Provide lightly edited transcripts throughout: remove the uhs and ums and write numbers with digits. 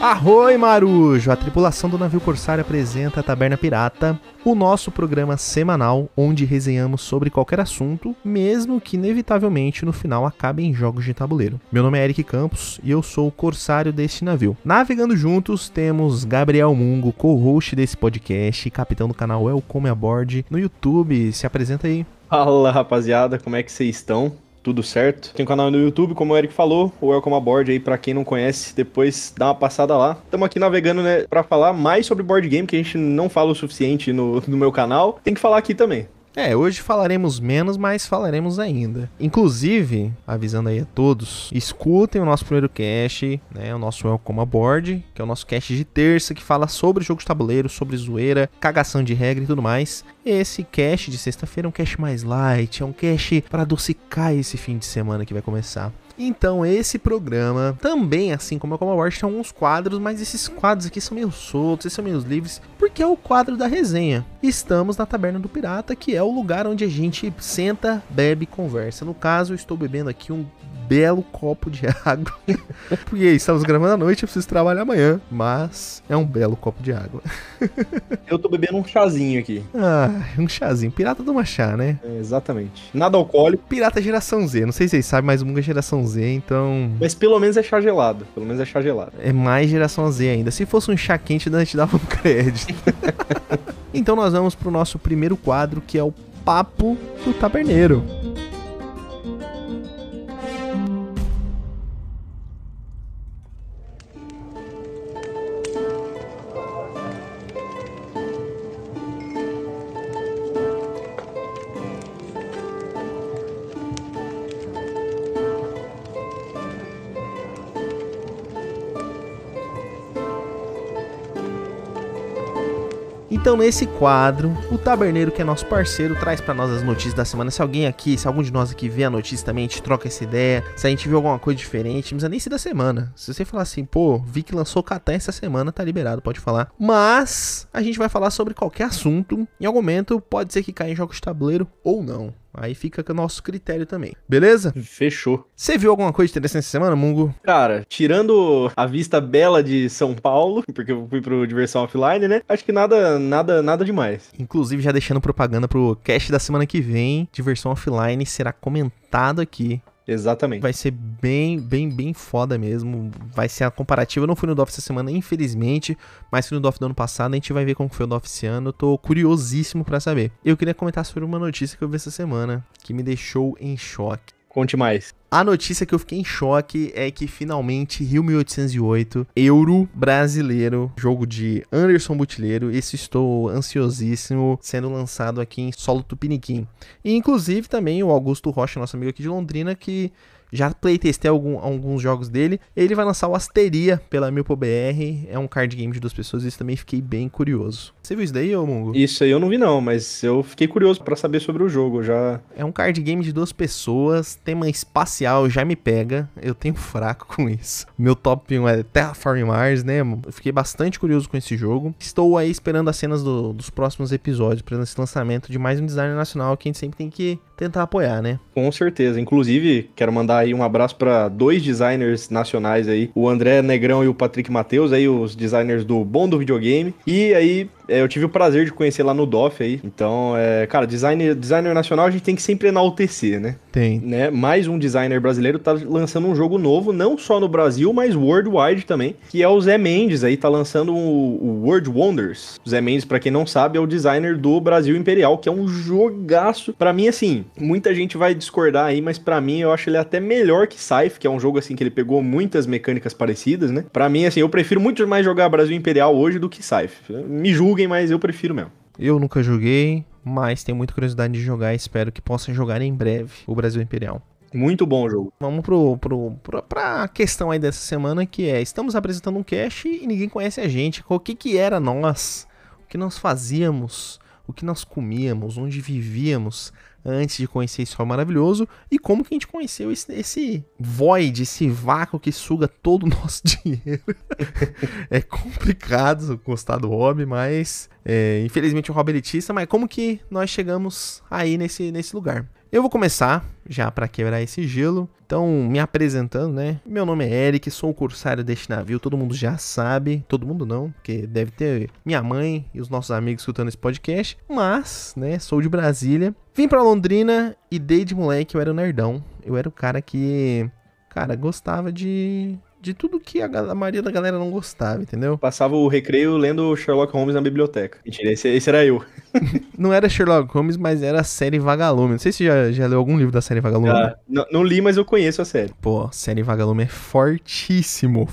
Arroi, Marujo! A tripulação do navio corsário apresenta a Taberna Pirata, o nosso programa semanal onde resenhamos sobre qualquer assunto, mesmo que inevitavelmente no final acabe em jogos de tabuleiro. Meu nome é Eric Campos e eu sou o corsário deste navio. Navegando juntos temos Gabriel Mungo, co-host desse podcast e capitão do canal Welcome Aboard no YouTube. Se apresenta aí. Fala, rapaziada, como é que vocês estão? Tudo certo? Tem um canal no YouTube, como o Eric falou, o Welcome Aboard aí, pra quem não conhece, depois dá uma passada lá. Estamos aqui navegando, né, pra falar mais sobre board game, que a gente não fala o suficiente no meu canal. Tem que falar aqui também. Hoje falaremos menos, mas falaremos ainda. Inclusive, avisando aí a todos, escutem o nosso primeiro cast, né, o nosso Welcome Aboard, que é o nosso cast de terça, que fala sobre jogo de tabuleiro, sobre zoeira, cagação de regra e tudo mais. Esse cast de sexta-feira é um cast mais light, é um cast para adocicar esse fim de semana que vai começar. Então esse programa também, assim como o Welcome Aboard, tem alguns quadros, mas esses quadros aqui são meio soltos, esses são meio livres, porque é o quadro da resenha. Estamos na Taberna do Pirata, que é o lugar onde a gente senta, bebe e conversa. No caso, eu estou bebendo aqui um belo copo de água, porque estamos gravando à noite, eu preciso trabalhar amanhã, mas é um belo copo de água. Eu tô bebendo um chazinho aqui. Um chazinho. Pirata toma chá, né? Exatamente. Nada alcoólico. Pirata geração Z, não sei se vocês sabem, mas o Mungo é geração Z, então... Mas pelo menos é chá gelado. É mais geração Z ainda. Se fosse um chá quente, a gente dava um crédito. Então nós vamos pro nosso primeiro quadro, que é o Papo do Taberneiro. Então nesse quadro, o Taberneiro, que é nosso parceiro, traz pra nós as notícias da semana. Se algum de nós aqui vê a notícia também, a gente troca essa ideia. Se a gente viu alguma coisa diferente, não precisa nem ser da semana. Se você falar assim, vi que lançou Catan essa semana, tá liberado, pode falar. Mas a gente vai falar sobre qualquer assunto. Em algum momento pode ser que caia em jogos de tabuleiro ou não. Aí fica com o nosso critério também. Beleza? Fechou. Você viu alguma coisa interessante essa semana, Mungo? Cara, tirando a vista bela de São Paulo, porque eu fui pro Diversão Offline, né? Acho que nada demais. Inclusive, já deixando propaganda pro cast da semana que vem, Diversão Offline será comentado aqui. Exatamente. Vai ser bem foda mesmo. Vai ser a comparativa. Eu não fui no DOF essa semana, infelizmente, mas fui no DOF do ano passado. A gente vai ver como foi o DOF esse ano. Eu tô curiosíssimo pra saber. Eu queria comentar sobre uma notícia que eu vi essa semana, que me deixou em choque. Conte mais. A notícia que eu fiquei em choque é que finalmente Rio 1808, Euro brasileiro, jogo de Anderson Butileiro, esse estou ansiosíssimo, sendo lançado aqui em solo tupiniquim. E inclusive também o Augusto Rocha, nosso amigo aqui de Londrina, que já playtestei alguns jogos dele. Ele vai lançar o Asteria pela MilpoBR. É um card game de 2 pessoas. Isso também fiquei bem curioso. Você viu isso daí, ô Mungo? Isso aí eu não vi não, mas eu fiquei curioso pra saber sobre o jogo. É um card game de 2 pessoas. Tema espacial já me pega. Eu tenho fraco com isso. Meu top 1 é Terraform Mars, né? Eu fiquei bastante curioso com esse jogo. Estou aí esperando as cenas dos próximos episódios para esse lançamento de mais um designer nacional que a gente sempre tem que tentar apoiar, né? Com certeza. Inclusive, quero mandar aí um abraço para 2 designers nacionais aí, o André Negrão e o Patrick Matheus, aí os designers do Bom do Videogame. E aí, eu tive o prazer de conhecer lá no DOF aí. Então, cara, designer nacional a gente tem que sempre enaltecer, né? Tem. Né? Mais um designer brasileiro tá lançando um jogo novo, não só no Brasil, mas worldwide também, que é o Zé Mendes aí, tá lançando o World Wonders. O Zé Mendes, pra quem não sabe, é o designer do Brasil Imperial, que é um jogaço. Pra mim, assim, muita gente vai discordar aí, mas pra mim eu acho ele até melhor que Scythe, que é um jogo assim que ele pegou muitas mecânicas parecidas, né? Pra mim, assim, eu prefiro muito mais jogar Brasil Imperial hoje do que Scythe. Me julguem, mas eu prefiro mesmo. Eu nunca joguei, mas tenho muita curiosidade de jogar e espero que possa jogar em breve o Brasil Imperial. Muito bom o jogo. Vamos pra questão aí dessa semana, que é, estamos apresentando um cast e ninguém conhece a gente. O que era nós? O que nós fazíamos? O que nós comíamos? Onde vivíamos antes de conhecer esse sol maravilhoso? E como que a gente conheceu esse void, esse vácuo que suga todo o nosso dinheiro? É complicado gostar do hobby, mas infelizmente o hobby é elitista. Mas como que nós chegamos aí nesse lugar? Eu vou começar, já pra quebrar esse gelo. Então, me apresentando, né? Meu nome é Eric, sou o cursário deste navio, todo mundo já sabe. Todo mundo não, porque deve ter minha mãe e os nossos amigos escutando esse podcast. Mas, né, sou de Brasília. Vim pra Londrina e desde moleque eu era o nerdão. Eu era o cara que, gostava de tudo que a maioria da galera não gostava, entendeu? Passava o recreio lendo Sherlock Holmes na biblioteca. Mentira, esse era eu. Não era Sherlock Holmes, mas era a série Vagalume. Não sei se você já leu algum livro da série Vagalume. Não li, mas eu conheço a série. Pô, a série Vagalume é fortíssimo.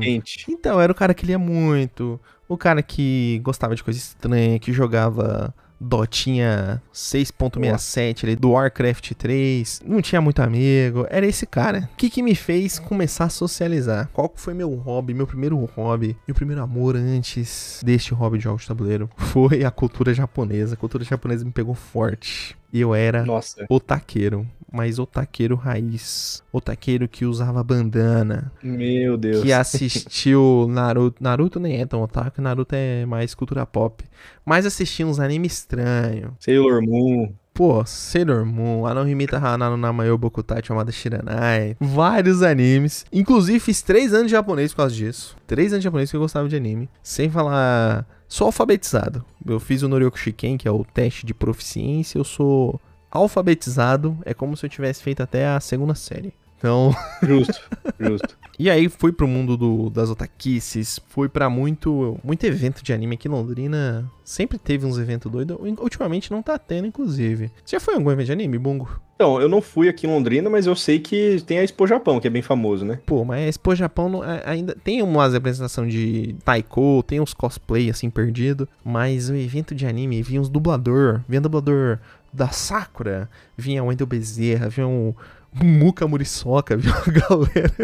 Gente. Então, eu era o cara que lia muito, o cara que gostava de coisa estranha, que jogava Dotinha 6.67 ali do Warcraft 3, não tinha muito amigo, era esse cara. O que me fez começar a socializar? Qual foi meu hobby, meu primeiro hobby, meu primeiro amor antes deste hobby de jogos de tabuleiro? Foi a cultura japonesa. A cultura japonesa me pegou forte. E eu era otaqueiro, mas otaqueiro raiz. Otaqueiro que usava bandana. Meu Deus. Que assistiu Naruto. Naruto nem é tão otaku, Naruto é mais cultura pop. Mas assistia uns animes estranhos. Sailor Moon. Pô, Sailor Moon, Anohimita Hana no Namayo Bokutai chamada Shiranai. Vários animes. Inclusive fiz 3 anos de japonês por causa disso. 3 anos de japonês que eu gostava de anime. Sem falar... Sou alfabetizado. Eu fiz o Noryoku Shiken, que é o teste de proficiência. Eu sou alfabetizado. É como se eu tivesse feito até a 2ª série. Então... Justo. E aí fui pro mundo das otaquices. Fui pra muito evento de anime aqui em Londrina. Sempre teve uns eventos doidos. Ultimamente não tá tendo, inclusive. Você já foi em algum evento de anime, Bungo? Então, eu não fui aqui em Londrina, mas eu sei que tem a Expo Japão, que é bem famoso, né? Pô, mas a Expo Japão ainda tem umas representações de taiko, tem uns cosplay assim perdido, mas o evento de anime vinha uns dublador, vinha dublador da Sakura, vinha o Wendel Bezerra, vinha o Muka Muriçoca, vinha a galera.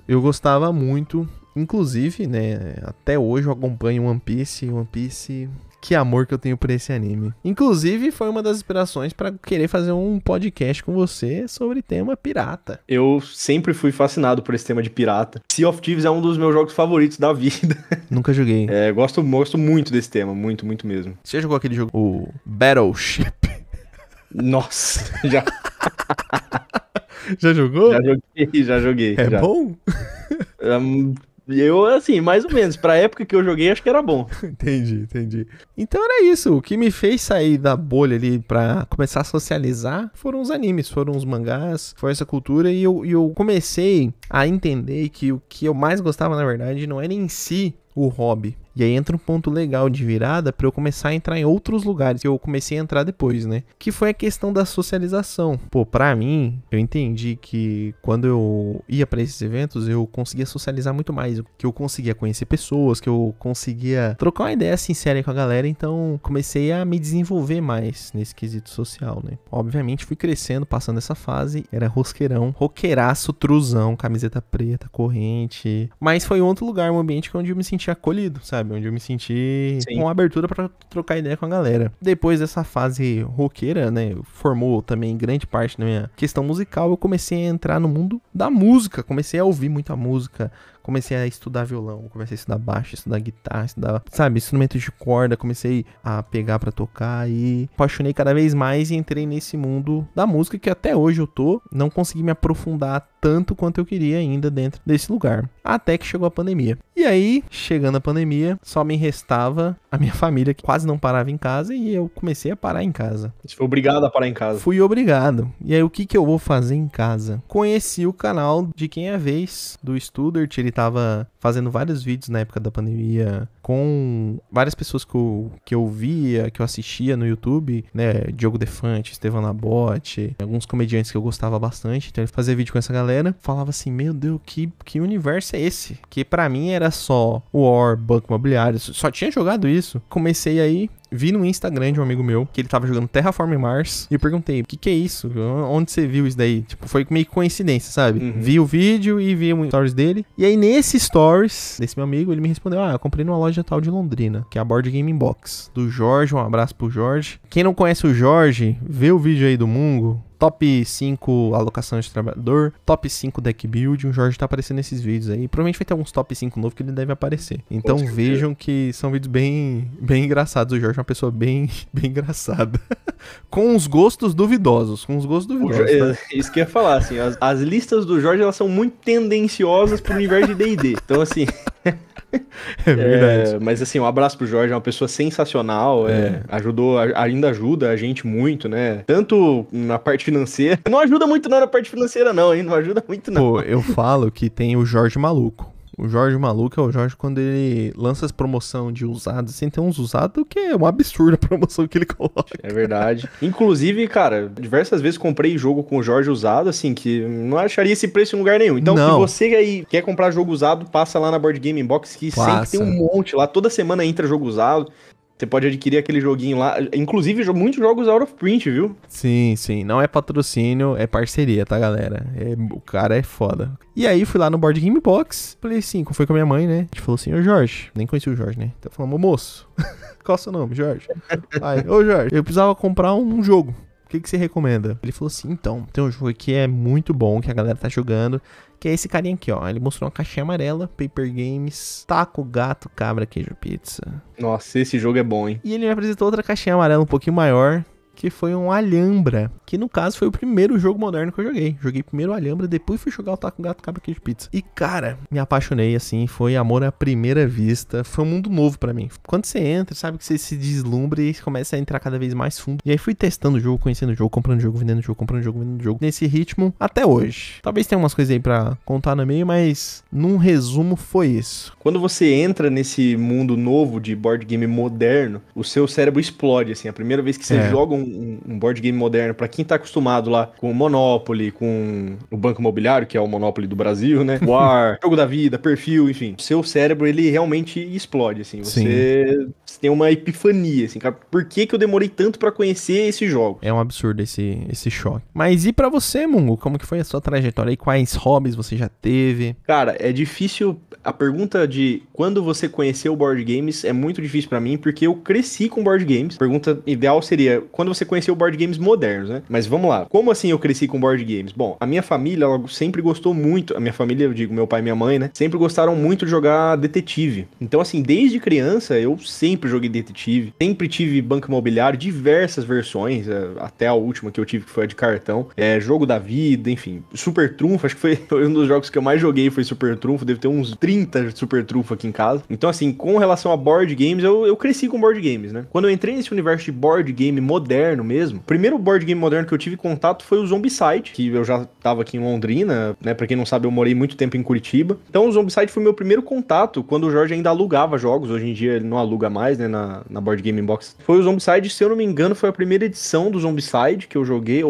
Eu gostava muito, inclusive, né, até hoje eu acompanho One Piece, que amor que eu tenho por esse anime. Inclusive, foi uma das inspirações pra querer fazer um podcast com você sobre tema pirata. Eu sempre fui fascinado por esse tema de pirata. Sea of Thieves é um dos meus jogos favoritos da vida. Nunca joguei. Gosto muito desse tema, muito mesmo. Você já jogou aquele jogo, o Battleship? Nossa, já... Já jogou? Já joguei. É bom? Eu, assim, mais ou menos. Pra época que eu joguei, acho que era bom. Entendi. Então era isso. O que me fez sair da bolha ali pra começar a socializar foram os animes, foram os mangás, foi essa cultura. E eu comecei a entender que o que eu mais gostava, na verdade, não era em si o hobby. E aí entra um ponto legal de virada pra eu começar a entrar em outros lugares, que eu comecei a entrar depois, né? Que foi a questão da socialização. Pô, pra mim, eu entendi que quando eu ia pra esses eventos, eu conseguia socializar muito mais. Que eu conseguia conhecer pessoas, que eu conseguia trocar uma ideia sincera com a galera. Então, comecei a me desenvolver mais nesse quesito social, né? Obviamente, fui crescendo, passando essa fase. Era roqueiraço, truzão, camiseta preta, corrente. Mas foi outro lugar, um ambiente onde eu me senti acolhido, sabe? Onde eu me senti com abertura pra trocar ideia com a galera. Depois dessa fase roqueira, né, formou também grande parte da minha questão musical, eu comecei a entrar no mundo da música, comecei a ouvir muita música, comecei a estudar violão, comecei a estudar baixo, estudar guitarra, estudar, instrumentos de corda, comecei a pegar pra tocar e apaixonei cada vez mais e entrei nesse mundo da música que até hoje eu não consegui me aprofundar tanto quanto eu queria ainda dentro desse lugar. Até que chegou a pandemia. E aí, chegando a pandemia, só me restava a minha família, que quase não parava em casa, e eu comecei a parar em casa. Você foi obrigado a parar em casa? Fui obrigado. E aí, o que eu vou fazer em casa? Conheci o canal de Quem é Vez, do Studert. Ele tava fazendo vários vídeos na época da pandemia com várias pessoas que eu via, que eu assistia no YouTube, né? Diogo Defante, Estevão Labote, alguns comediantes que eu gostava bastante. Então ele fazia vídeo com essa galera, falava assim, meu Deus, que universo é esse? Que pra mim era só War, Banco Imobiliário, só tinha jogado isso. Comecei aí, vi no Instagram de um amigo meu, que ele tava jogando Terraform Mars, e eu perguntei, o que é isso? Onde você viu isso daí? Tipo, foi meio que coincidência, sabe? Uhum. Vi o vídeo e vi o stories dele, e aí nesse stories desse meu amigo, ele me respondeu, eu comprei numa loja tal de Londrina, que é a Board Game Box, do Jorge, um abraço pro Jorge. Quem não conhece o Jorge, vê o vídeo aí do Mungo, Top 5 alocação de trabalhador, Top 5 deck build, o Jorge tá aparecendo nesses vídeos aí. Provavelmente vai ter alguns Top 5 novos que ele deve aparecer. Então vejam que são vídeos bem engraçados do Jorge. Jorge é uma pessoa bem, bem engraçada. Com os gostos duvidosos. Tá? Isso que eu ia falar, assim, as listas do Jorge, elas são muito tendenciosas pro universo de D&D. Então, assim... É verdade. Mas assim, um abraço pro Jorge, é uma pessoa sensacional, ainda ajuda a gente muito, né? Tanto na parte financeira. Não ajuda muito não na parte financeira não, hein? Não ajuda muito não. Pô, eu falo que tem o Jorge Maluco. O Jorge Maluco é o Jorge quando ele lança as promoções de usados, assim, tem uns usados que é um absurdo a promoção que ele coloca. É verdade. Inclusive, cara, diversas vezes comprei jogo com o Jorge usado, assim, que não acharia esse preço em lugar nenhum. Então, se você aí quer comprar jogo usado, passa lá na Board Game Box, que sempre tem um monte lá. Toda semana entra jogo usado. Você pode adquirir aquele joguinho lá. Inclusive, muitos jogos out of print, viu? Sim, sim. Não é patrocínio, é parceria, tá, galera? O cara é foda. E aí, fui lá no Board Game Box. Falei assim, foi com a minha mãe, né? A gente falou assim, ô Jorge. Nem conheci o Jorge, né? Então falamos, moço, qual é o seu nome, Jorge? Aí, ô Jorge, eu precisava comprar um jogo. O que você recomenda? Ele falou assim, então, tem um jogo aqui que é muito bom, que a galera tá jogando, que é esse carinha aqui, ó. Ele mostrou uma caixinha amarela, Paper Games, taco, gato, cabra, queijo, pizza. Nossa, esse jogo é bom, hein? E ele me apresentou outra caixinha amarela um pouquinho maior, que foi um Alhambra, que no caso foi o primeiro jogo moderno que eu joguei. Joguei primeiro o Alhambra, depois fui jogar o taco, gato, cabra, queijo, pizza. E cara, me apaixonei assim, foi amor à primeira vista, foi um mundo novo pra mim. Quando você entra, sabe que você se deslumbra e começa a entrar cada vez mais fundo. E aí fui testando o jogo, conhecendo o jogo, comprando o jogo, vendendo o jogo, comprando o jogo, vendendo o jogo. Nesse ritmo, até hoje. Talvez tenha umas coisas aí pra contar no meio, mas num resumo foi isso. Quando você entra nesse mundo novo de board game moderno, o seu cérebro explode, assim. A primeira vez que você joga um board game moderno, pra quem tá acostumado lá com o Monopoly, com o Banco Imobiliário, que é o Monopoly do Brasil, né? War, Jogo da Vida, Perfil, enfim. O seu cérebro, ele realmente explode, assim. Você tem uma epifania, assim, cara. Por que eu demorei tanto pra conhecer esse jogo? É um absurdo esse choque. Mas e pra você, Mungo? Como que foi a sua trajetória aí? Quais hobbies você já teve? Cara, é difícil... A pergunta de quando você conheceu board games é muito difícil pra mim, porque eu cresci com board games. A pergunta ideal seria quando você conheceu board games modernos, né? Mas vamos lá. Como assim eu cresci com board games? Bom, a minha família, ela sempre gostou muito, a minha família, eu digo, meu pai e minha mãe, né? Sempre gostaram muito de jogar detetive. Então, assim, desde criança, eu sempre joguei detetive. Sempre tive Banco Imobiliário, diversas versões, até a última que eu tive, que foi a de cartão. Jogo da Vida, enfim. Super Trunfo, acho que foi um dos jogos que eu mais joguei, foi Super Trunfo. Deve ter uns 30 Super Trunfo aqui em casa. Então, assim, com relação a board games, eu cresci com board games, né? Quando eu entrei nesse universo de board game moderno mesmo, o primeiro board game moderno que eu tive contato foi o Zombicide, que eu já tava aqui em Londrina, né? Pra quem não sabe, eu morei muito tempo em Curitiba. Então, o Zombicide foi meu primeiro contato quando o Jorge ainda alugava jogos. Hoje em dia ele não aluga mais, né? Na Board Game Box. Foi o Zombicide, se eu não me engano, foi a primeira edição do Zombicide que eu joguei.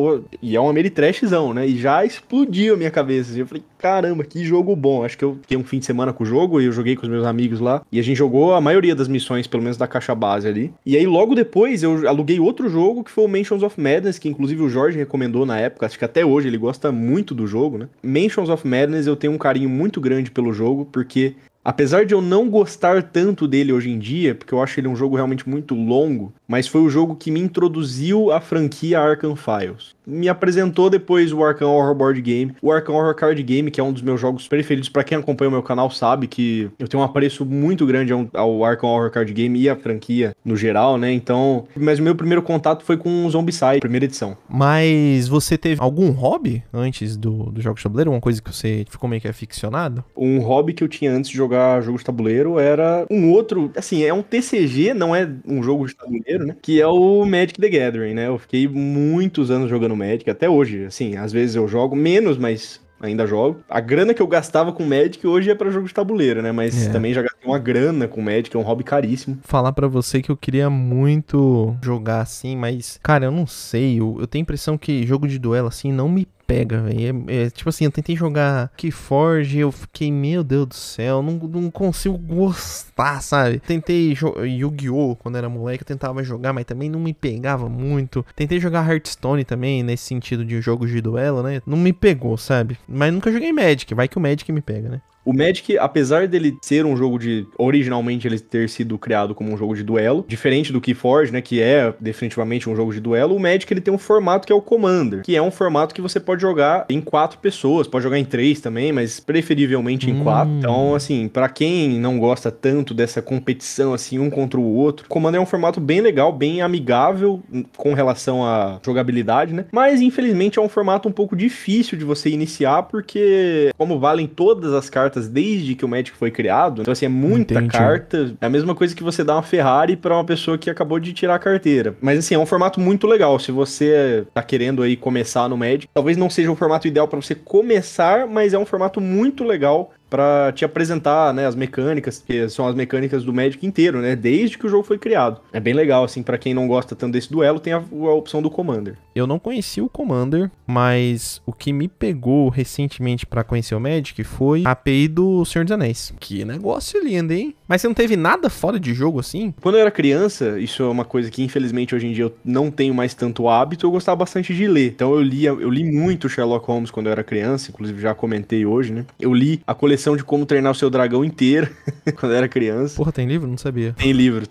E é um Ameritrashzão, né? E já explodiu a minha cabeça. Assim. Eu falei, caramba, que jogo bom. Acho que eu fiquei um fim de semana com o jogo e eu joguei com os meus amigos lá. E a gente jogou a maioria das missões, pelo menos da caixa base ali. E aí, logo depois, eu aluguei outro jogo que foi o Mansions of Madness, que inclusive o Jorge recomendou na época. Acho que até hoje ele gosta muito do jogo, né? Mansions of Madness, eu tenho um carinho muito grande pelo jogo, porque... apesar de eu não gostar tanto dele hoje em dia, porque eu acho ele um jogo realmente muito longo, mas foi o jogo que me introduziu à franquia Arkham Files. Me apresentou depois o Arkham Horror Board Game, o Arkham Horror Card Game, que é um dos meus jogos preferidos. Pra quem acompanha o meu canal sabe que eu tenho um apreço muito grande ao Arkham Horror Card Game e à franquia no geral, né? Então, mas o meu primeiro contato foi com o Zombicide, primeira edição. Mas você teve algum hobby antes do jogo de tabuleiro? Uma coisa que você ficou meio que aficionado? Um hobby que eu tinha antes de jogar jogo de tabuleiro era um outro, assim, é um TCG, não é um jogo de tabuleiro, né? Que é o Magic the Gathering, né? Eu fiquei muitos anos jogando Magic, até hoje, assim, às vezes eu jogo menos, mas ainda jogo. A grana que eu gastava com Magic hoje é pra jogo de tabuleiro, né? Mas também já gastei uma grana com Magic, é um hobby caríssimo. Falar pra você que eu queria muito jogar assim, mas, cara, eu não sei. Eu tenho a impressão que jogo de duelo assim não me pega, velho. Tipo assim, eu tentei jogar Keyforge, eu fiquei, meu Deus do céu, não consigo gostar, sabe? Tentei Yu-Gi-Oh! Quando era moleque, eu tentava jogar, mas também não me pegava muito. Tentei jogar Hearthstone também, nesse sentido de jogos de duelo, né? Não me pegou, sabe? Mas nunca joguei Magic, vai que o Magic me pega, né? O Magic, apesar dele ser um jogo originalmente ele ter sido criado como um jogo de duelo, diferente do Keyforge, né, que é definitivamente um jogo de duelo, o Magic ele tem um formato que é o Commander, que é um formato que você pode jogar em 4 pessoas, pode jogar em 3 também, mas preferivelmente em 4. Então, assim, pra quem não gosta tanto dessa competição, assim, um contra o outro, o Commander é um formato bem legal, bem amigável com relação à jogabilidade, né? Mas, infelizmente, é um formato um pouco difícil de você iniciar, porque como valem todas as cartas desde que o Magic foi criado, então, assim, é muita carta. É a mesma coisa que você dá uma Ferrari pra uma pessoa que acabou de tirar a carteira. Mas, assim, é um formato muito legal. Se você tá querendo aí começar no Magic, talvez não seja o formato ideal pra você começar, mas é um formato muito legal pra te apresentar, né, as mecânicas, que são as mecânicas do Magic inteiro, né, desde que o jogo foi criado. É bem legal, assim, pra quem não gosta tanto desse duelo, tem a opção do Commander. Eu não conheci o Commander, mas o que me pegou recentemente pra conhecer o Magic foi a API do Senhor dos Anéis. Que negócio lindo, hein? Mas você não teve nada fora de jogo assim? Quando eu era criança, isso é uma coisa que infelizmente hoje em dia eu não tenho mais tanto hábito, eu gostava bastante de ler. Então eu li muito Sherlock Holmes quando eu era criança, inclusive já comentei hoje, né? Eu li a coleção de Como Treinar o Seu Dragão inteira quando eu era criança. Porra, tem livro? Não sabia. Tem livro.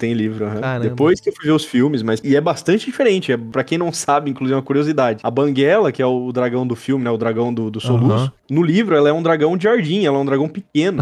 Uhum. Depois que eu fui ver os filmes, mas... E é bastante diferente, pra quem não sabe, inclusive uma curiosidade. A Banguela, que é o dragão do filme, né? O dragão do Soluço. No livro, ela é um dragão de jardim, ela é um dragão pequeno.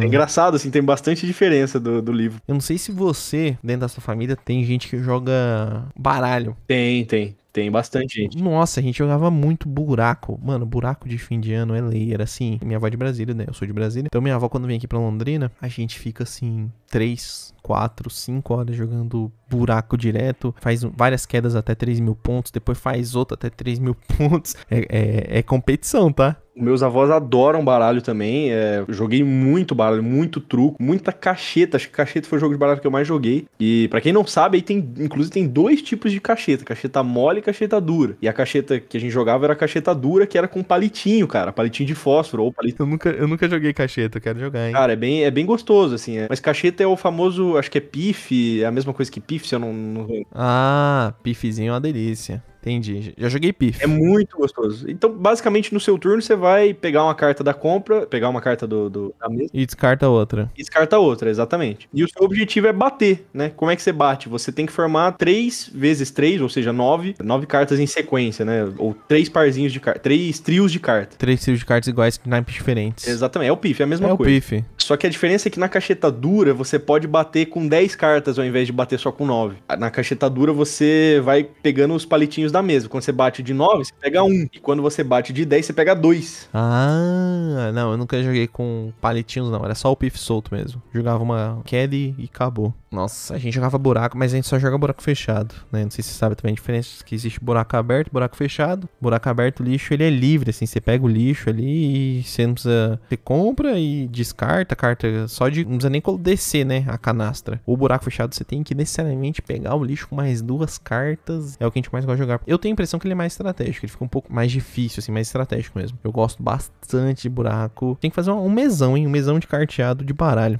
É engraçado, assim, tem bastante diferença do livro. Eu não sei se você, dentro da sua família, tem gente que joga baralho. Tem bastante gente. Nossa, a gente jogava muito buraco. Mano, buraco de fim de ano é lei. Era assim, minha avó é de Brasília, né? Eu sou de Brasília. Então minha avó, quando vem aqui pra Londrina, a gente fica assim, 3, 4, 5 horas jogando buraco direto. Faz várias quedas até 3.000 pontos. Depois faz outra até 3.000 pontos. É competição, tá? Meus avós adoram baralho também. Joguei muito baralho, muito truco, muita cacheta. Acho que cacheta foi o jogo de baralho que eu mais joguei. E pra quem não sabe, aí inclusive tem 2 tipos de cacheta. Cacheta mole e cacheta dura. E a cacheta que a gente jogava era a cacheta dura, que era com palitinho, cara. Palitinho de fósforo ou palitinho. Eu nunca joguei cacheta, eu quero jogar, hein? Cara, é bem gostoso, assim. Mas cacheta é o famoso, acho que é pif, é a mesma coisa que pif, se eu não... Ah, pifzinho é uma delícia. Entendi. Já joguei pif. É muito gostoso. Então, basicamente, no seu turno, você vai pegar uma carta da compra, pegar uma carta da mesa. E descarta outra. E descarta outra, exatamente. E o seu objetivo é bater, né? Como é que você bate? Você tem que formar 3 vezes 3, ou seja, 9 cartas em sequência, né? Ou 3 parzinhos de cartas. 3 trios de carta. 3 trios de cartas iguais, naipes diferentes. Exatamente. É o pif, é a mesma coisa. É o pif. Só que a diferença é que na cacheta dura, você pode bater com 10 cartas ao invés de bater só com 9. Na cacheta dura, você vai pegando os palitinhos da mesa. Quando você bate de 9, você pega 1. E quando você bate de 10, você pega 2. Ah, não, eu nunca joguei com palitinhos, não. Era só o pif solto mesmo. Jogava uma caddy e acabou. Nossa, a gente jogava buraco, mas a gente só joga buraco fechado, né? Não sei se você sabe também a diferença, que existe buraco aberto, buraco fechado. Buraco aberto, o lixo, ele é livre, assim. Você pega o lixo ali e você não precisa... Você compra e descarta a carta só de... Não precisa nem descer, né? A canastra. O buraco fechado, você tem que necessariamente pegar o lixo com mais 2 cartas. É o que a gente mais gosta de jogar. Eu tenho a impressão que ele é mais estratégico. Ele fica um pouco mais difícil, assim, mais estratégico mesmo. Eu gosto bastante de buraco. Tem que fazer um mesão, hein? Um mesão de carteado de baralho.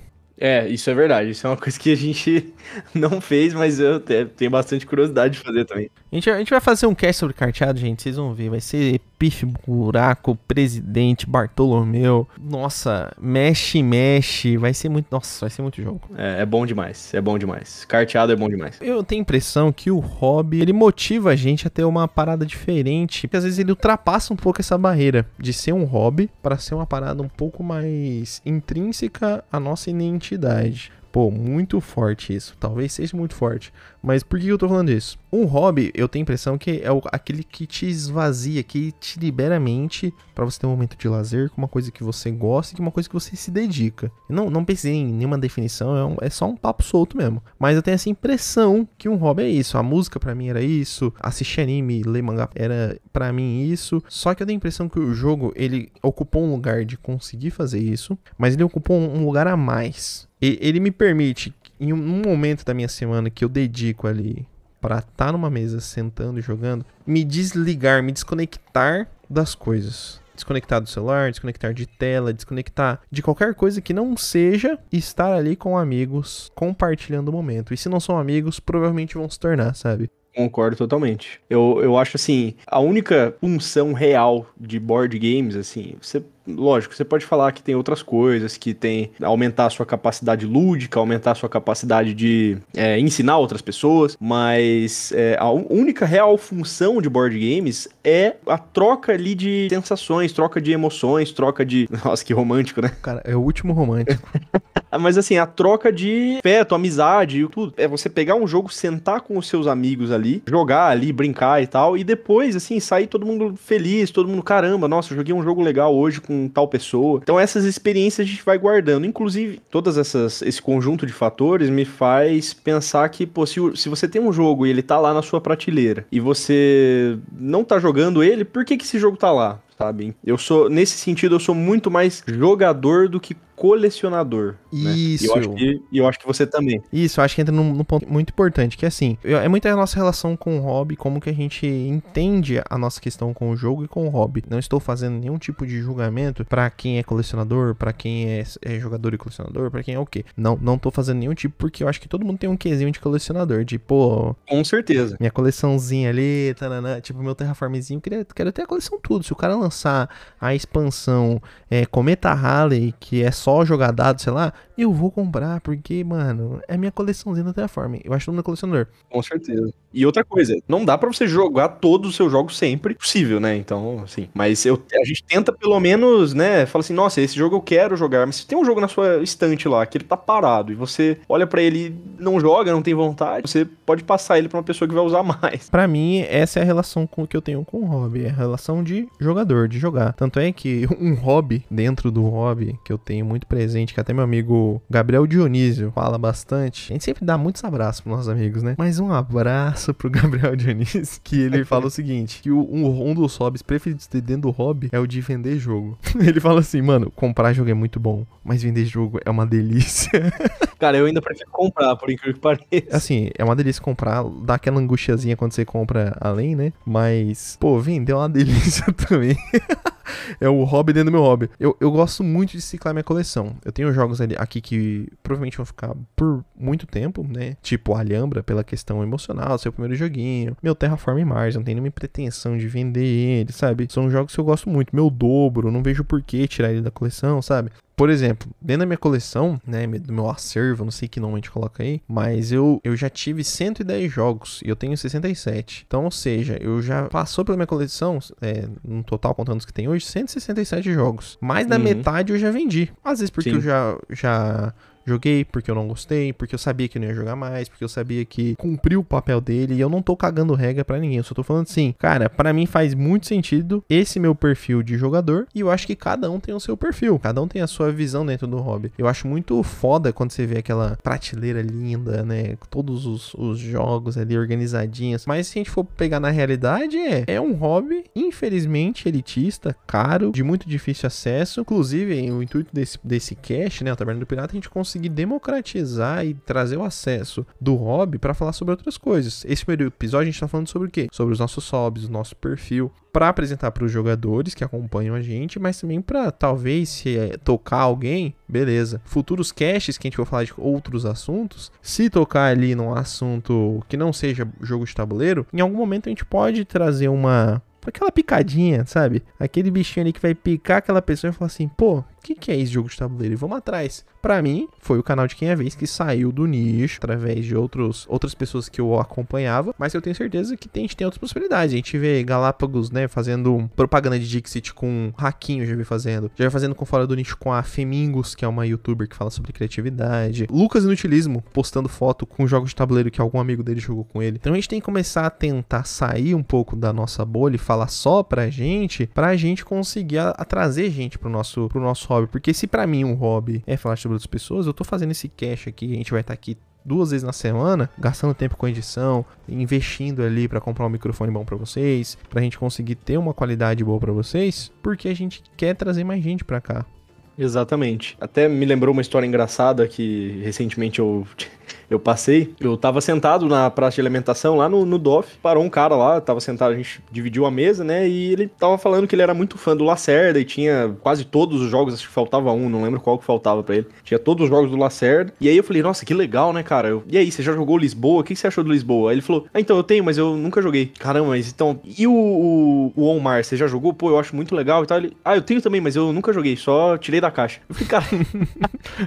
Isso é verdade. Isso é uma coisa que a gente não fez, mas eu tenho bastante curiosidade de fazer também. A gente vai fazer um cast sobre carteado, gente. Vocês vão ver. Vai ser pif, buraco, presidente, Bartolomeu. Nossa, mexe. Vai ser muito... Nossa, vai ser muito jogo. É bom demais. É bom demais. Carteado é bom demais. Eu tenho a impressão que o hobby, ele motiva a gente a ter uma parada diferente. Porque às vezes ele ultrapassa um pouco essa barreira de ser um hobby para ser uma parada um pouco mais intrínseca à nossa identidade. Pô, muito forte isso. Talvez seja muito forte. Mas por que eu tô falando isso? Um hobby, eu tenho a impressão que é aquele que te esvazia, que te libera a mente pra você ter um momento de lazer com uma coisa que você gosta e com uma coisa que você se dedica. Não pensei em nenhuma definição, é só um papo solto mesmo. Mas eu tenho essa impressão que um hobby é isso. A música pra mim era isso, assistir anime, ler mangá era pra mim isso. Só que eu tenho a impressão que o jogo, ele ocupou um lugar de conseguir fazer isso, mas ele ocupou um lugar a mais. Ele me permite, em um momento da minha semana que eu dedico ali pra estar numa mesa sentando e jogando, me desligar, me desconectar das coisas. Desconectar do celular, desconectar de tela, desconectar de qualquer coisa que não seja estar ali com amigos, compartilhando o momento. E se não são amigos, provavelmente vão se tornar, sabe? Concordo totalmente. Eu acho assim, a única função real de board games, assim, você lógico, você pode falar que tem outras coisas, que tem aumentar a sua capacidade lúdica, aumentar a sua capacidade de ensinar outras pessoas, mas a única real função de board games é a troca ali de sensações, troca de emoções, troca de... Nossa, que romântico, né? Cara, é o último romântico. Mas assim, a troca de afeto, amizade, tudo. É você pegar um jogo, sentar com os seus amigos ali, jogar ali, brincar e tal, e depois, assim, sair todo mundo feliz, todo mundo, caramba, nossa, eu joguei um jogo legal hoje com tal pessoa. Então essas experiências a gente vai guardando. Inclusive, esse conjunto de fatores me faz pensar que, pô, se você tem um jogo e ele tá lá na sua prateleira, e você não tá jogando ele, por que esse jogo tá lá? Sabe? Nesse sentido, eu sou muito mais jogador do que colecionador. Isso. Né? E eu acho que você também. Isso, eu acho que entra num ponto muito importante, que é assim, é muito a nossa relação com o hobby, como que a gente entende a nossa questão com o jogo e com o hobby. Não estou fazendo nenhum tipo de julgamento pra quem é colecionador, pra quem é jogador e colecionador, pra quem é o quê. Não tô fazendo nenhum tipo, porque eu acho que todo mundo tem um quesinho de colecionador, de, pô... Com certeza. Minha coleçãozinha ali, taranã, tipo, meu Terraformzinho, quero ter a coleção tudo. Se o cara lançar a expansão Cometa Halley, que é só jogar dado, sei lá, eu vou comprar, porque, mano, é minha coleçãozinha do Terraform. Eu acho todo mundo colecionador. Com certeza. E outra coisa, não dá pra você jogar todos os seus jogos sempre possível, né? Então, assim, mas a gente tenta pelo menos, né, fala assim, nossa, esse jogo eu quero jogar, mas se tem um jogo na sua estante lá, que ele tá parado, e você olha pra ele e não joga, não tem vontade, você pode passar ele pra uma pessoa que vai usar mais. Pra mim, essa é a relação que eu tenho com o hobby, é a relação de jogador, de jogar. Tanto é que um hobby, dentro do hobby, que eu tenho muito presente, que até meu amigo Gabriel Dionísio fala bastante, a gente sempre dá muitos abraços pros nossos amigos, né? Mas um abraço pro Gabriel Dionísio, que ele fala o seguinte, que um dos hobbies preferidos dentro do hobby é o de vender jogo. Ele fala assim, mano, comprar jogo é muito bom, mas vender jogo é uma delícia. Cara, eu ainda prefiro comprar, por incrível que pareça. Assim, é uma delícia comprar, dá aquela angustiazinha quando você compra além, né? Mas, pô, vender é uma delícia também. É o hobby dentro do meu hobby. Eu gosto muito de ciclar minha coleção. Eu tenho jogos aqui que provavelmente vão ficar por muito tempo, né? Tipo Alhambra, pela questão emocional, seu primeiro joguinho. Meu Terraform Mars, não tenho nenhuma pretensão de vender ele, sabe? São jogos que eu gosto muito. Meu dobro, não vejo por que tirar ele da coleção, sabe? Por exemplo, dentro da minha coleção, né, do meu acervo, não sei que nome a gente coloca aí, mas eu já tive 110 jogos e eu tenho 67. Então, ou seja, eu já passou pela minha coleção, no total contando os que tem hoje, 167 jogos. Mais da metade eu já vendi. Às vezes porque eu já joguei porque eu não gostei, porque eu sabia que eu não ia jogar mais, porque eu sabia que cumpriu o papel dele e eu não tô cagando regra pra ninguém. Eu só tô falando assim, cara, pra mim faz muito sentido esse meu perfil de jogador e eu acho que cada um tem o seu perfil, cada um tem a sua visão dentro do hobby. Eu acho muito foda quando você vê aquela prateleira linda, né, todos os jogos ali organizadinhos, mas se a gente for pegar na realidade, é um hobby, infelizmente, elitista, caro, de muito difícil acesso. Inclusive, o intuito desse cast, né, o Taberna do Pirata, a gente conseguir democratizar e trazer o acesso do hobby para falar sobre outras coisas. Esse primeiro episódio a gente tá falando sobre o quê? Sobre os nossos hobbies, o nosso perfil, para apresentar para os jogadores que acompanham a gente, mas também para talvez se tocar alguém, beleza. Futuros casts que a gente for falar de outros assuntos, se tocar ali num assunto que não seja jogo de tabuleiro, em algum momento a gente pode trazer aquela picadinha, sabe? Aquele bichinho ali que vai picar aquela pessoa e falar assim, pô, o que é esse jogo de tabuleiro? E vamos atrás. Pra mim, foi o canal de Quem é Vez que saiu do nicho, através de outras pessoas que eu acompanhava, mas eu tenho certeza que a gente tem outras possibilidades. A gente vê Galápagos, né, fazendo propaganda de Dixit com Raquinho, já vi fazendo com Fora do Nicho com a Femingos, que é uma youtuber que fala sobre criatividade. Lucas Inutilismo, postando foto com jogos de tabuleiro que algum amigo dele jogou com ele. Então a gente tem que começar a tentar sair um pouco da nossa bolha e falar só pra gente conseguir trazer gente pro nosso hobby. Porque se pra mim um hobby é falar sobre outras pessoas, eu tô fazendo esse cash aqui, a gente vai estar aqui 2 vezes na semana, gastando tempo com edição, investindo ali pra comprar um microfone bom pra vocês, pra gente conseguir ter uma qualidade boa pra vocês, porque a gente quer trazer mais gente pra cá. Exatamente. Até me lembrou uma história engraçada que recentemente eu eu passei, eu tava sentado na praça de alimentação lá no DOF, parou um cara lá, tava sentado, a gente dividiu a mesa, né, e ele tava falando que ele era muito fã do Lacerda e tinha quase todos os jogos, acho que faltava um, não lembro qual que faltava pra ele, tinha todos os jogos do Lacerda, e aí eu falei, nossa, que legal, né, cara, e aí, você já jogou Lisboa? O que você achou do Lisboa? Aí ele falou, então, eu tenho, mas eu nunca joguei. Caramba, mas então, e o Omar, você já jogou? Pô, eu acho muito legal e tal. Ele, eu tenho também, mas eu nunca joguei, só tirei da caixa. Eu falei, cara,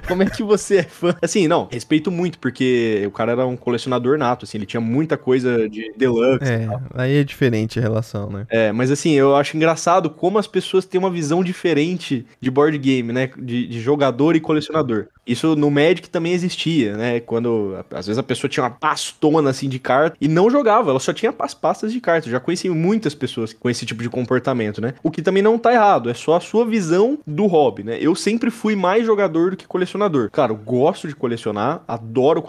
como é que você é fã? Assim, não, respeito muito, porque o cara era um colecionador nato, assim, ele tinha muita coisa de deluxe e tal. Aí é diferente a relação, né? Mas assim, eu acho engraçado como as pessoas têm uma visão diferente de board game, né? De jogador e colecionador. Isso no Magic também existia, né? Quando, às vezes, a pessoa tinha uma pastona, assim, de carta e não jogava, ela só tinha as pastas de carta. Eu já conheci muitas pessoas com esse tipo de comportamento, né? O que também não tá errado, é só a sua visão do hobby, né? Eu sempre fui mais jogador do que colecionador. Claro, gosto de colecionar, adoro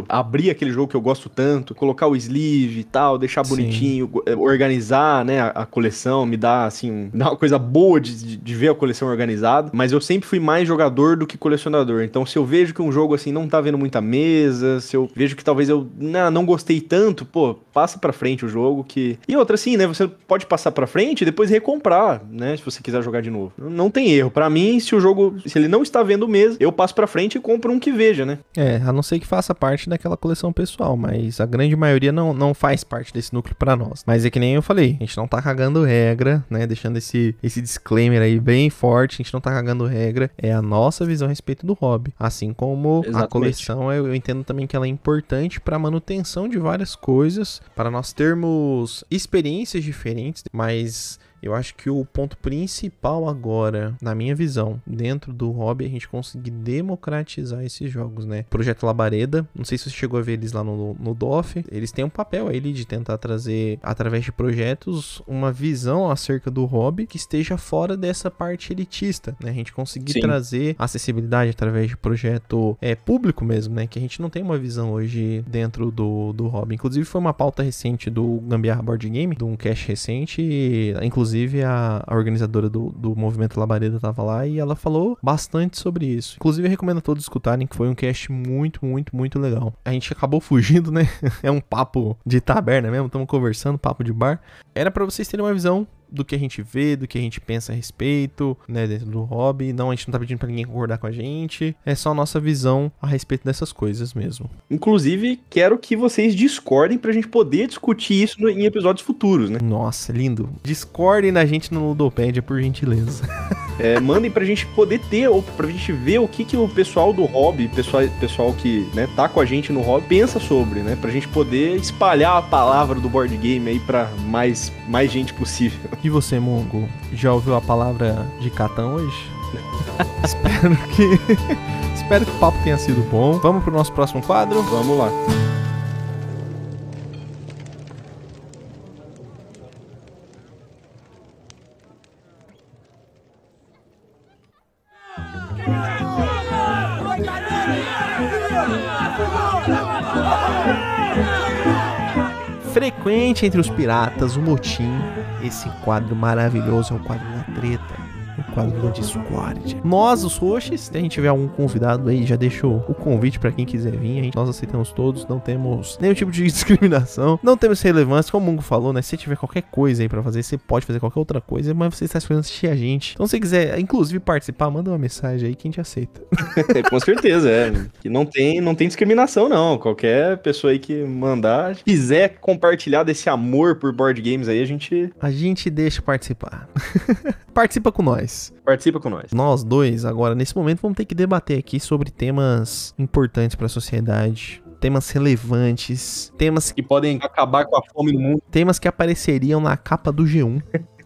abrir aquele jogo que eu gosto tanto, colocar o sleeve e tal, deixar bonitinho, organizar, né, a coleção, me dá, assim, dá uma coisa boa de ver a coleção organizada, mas eu sempre fui mais jogador do que colecionador. Então, se eu vejo que um jogo, assim, não tá vendo muita mesa, se eu vejo que talvez eu não gostei tanto, pô, passa pra frente o jogo que... E outra, assim, né, você pode passar pra frente e depois recomprar, né, se você quiser jogar de novo. Não tem erro. Pra mim, se o jogo, se ele não está vendo mesa, eu passo pra frente e compro um que veja, né? A não ser que faça parte daquela coleção pessoal, mas a grande maioria não faz parte desse núcleo pra nós. Mas é que nem eu falei, a gente não tá cagando regra, né, deixando esse disclaimer aí bem forte, a gente não tá cagando regra, é a nossa visão a respeito do hobby. Assim como a coleção, eu entendo também que ela é importante pra manutenção de várias coisas, para nós termos experiências diferentes, mas... Eu acho que o ponto principal agora, na minha visão, dentro do hobby, é a gente conseguir democratizar esses jogos, né? Projeto Labareda, não sei se você chegou a ver eles lá no DOF, eles têm um papel aí de tentar trazer, através de projetos, uma visão acerca do hobby que esteja fora dessa parte elitista, né? A gente conseguir trazer acessibilidade através de projeto público mesmo, né? Que a gente não tem uma visão hoje dentro do hobby. Inclusive, foi uma pauta recente do Gambiarra Board Game, de um cast recente, inclusive a organizadora do Movimento Labareda tava lá e ela falou bastante sobre isso. Inclusive, eu recomendo a todos escutarem, que foi um cast muito, muito, muito legal. A gente acabou fugindo, né? É um papo de taberna mesmo, estamos conversando, papo de bar. Era pra vocês terem uma visão do que a gente vê, do que a gente pensa a respeito, né, dentro do hobby. Não, a gente não tá pedindo pra ninguém concordar com a gente. É só a nossa visão a respeito dessas coisas mesmo. Inclusive, quero que vocês discordem pra gente poder discutir isso em episódios futuros, né? Nossa, lindo. Discordem da gente no Ludopédia, por gentileza. Mandem pra gente poder ter, ou pra gente ver o que o pessoal do hobby, pessoal que, né, tá com a gente no hobby, pensa sobre, né? Pra gente poder espalhar a palavra do board game aí pra mais gente possível. E você, Mongo, já ouviu a palavra de Catan hoje? Espero que o papo tenha sido bom. Vamos pro nosso próximo quadro? Vamos lá. Frequente entre os piratas, o motim. Esse quadro maravilhoso é o quadro da treta, o quadro da discórdia. Nós, os hosts, se a gente tiver algum convidado aí, já deixou o convite pra quem quiser vir. Nós aceitamos todos, não temos nenhum tipo de discriminação, não temos relevância, como o Mungo falou, né? Se tiver qualquer coisa aí pra fazer, você pode fazer qualquer outra coisa, mas você está esperando assistir a gente. Então, se você quiser, inclusive, participar, manda uma mensagem aí que a gente aceita. Com certeza, que não tem discriminação, não. Qualquer pessoa aí que mandar, quiser compartilhar desse amor por board games aí, a gente deixa participar. Participa com nós. Participa com nós. Nós dois, agora, nesse momento, vamos ter que debater aqui sobre temas importantes para a sociedade. Temas relevantes. Temas que podem acabar com a fome no mundo. Temas que apareceriam na capa do G1.